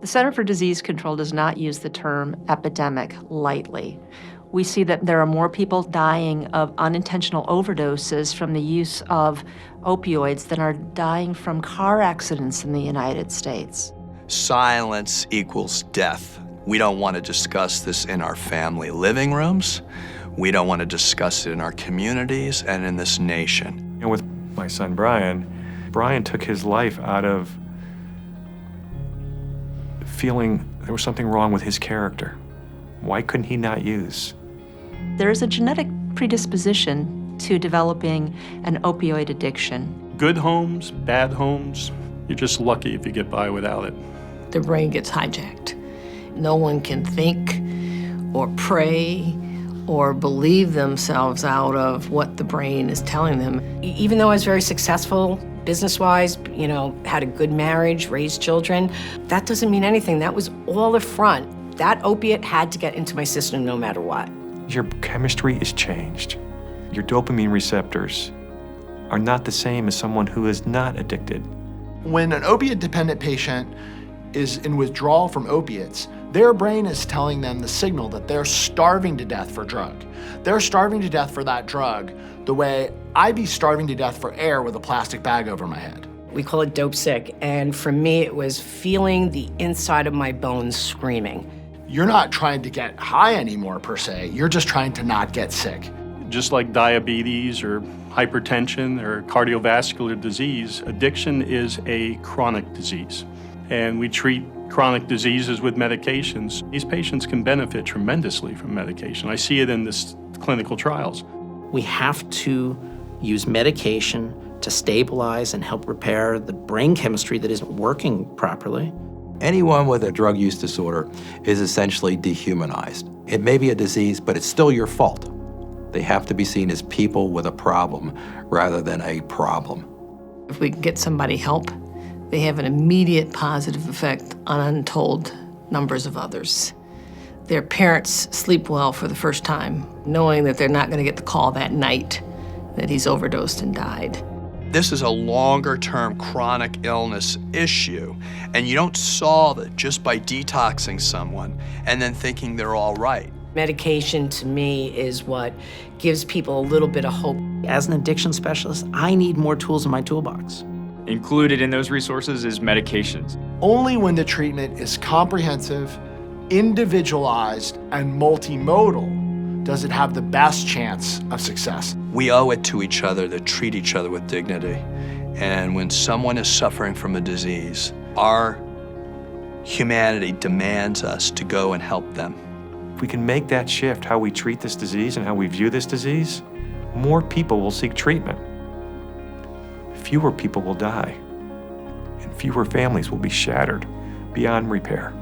The Center for Disease Control does not use the term epidemic lightly. We see that there are more people dying of unintentional overdoses from the use of opioids than are dying from car accidents in the United States. Silence equals death. We don't want to discuss this in our family living rooms. We don't want to discuss it in our communities and in this nation. And with my son, Brian took his life out of feeling there was something wrong with his character. Why couldn't he not use? There is a genetic predisposition to developing an opioid addiction. Good homes, bad homes, you're just lucky if you get by without it. The brain gets hijacked. No one can think or pray or believe themselves out of what the brain is telling them. Even though I was very successful business-wise, had a good marriage, raised children, that doesn't mean anything. That was all a front. That opiate had to get into my system no matter what. Your chemistry is changed. Your dopamine receptors are not the same as someone who is not addicted. When an opiate-dependent patient is in withdrawal from opiates, their brain is telling them the signal that they're starving to death for drug. They're starving to death for that drug the way I'd be starving to death for air with a plastic bag over my head. We call it dope sick, and for me it was feeling the inside of my bones screaming. You're not trying to get high anymore per se, you're just trying to not get sick. Just like diabetes or hypertension or cardiovascular disease, addiction is a chronic disease. And we treat chronic diseases with medications. These patients can benefit tremendously from medication. I see it in this clinical trials. We have to use medication to stabilize and help repair the brain chemistry that isn't working properly. Anyone with a drug use disorder is essentially dehumanized. It may be a disease, but it's still your fault. They have to be seen as people with a problem rather than a problem. If we can get somebody help, they have an immediate positive effect on untold numbers of others. Their parents sleep well for the first time, knowing that they're not going to get the call that night that he's overdosed and died. This is a longer-term chronic illness issue, and you don't solve it just by detoxing someone and then thinking they're all right. Medication, to me, is what gives people a little bit of hope. As an addiction specialist, I need more tools in my toolbox. Included in those resources is medications. Only when the treatment is comprehensive, individualized, and multimodal does it have the best chance of success. We owe it to each other to treat each other with dignity. And when someone is suffering from a disease, our humanity demands us to go and help them. If we can make that shift, how we treat this disease and how we view this disease, more people will seek treatment. Fewer people will die, and fewer families will be shattered beyond repair.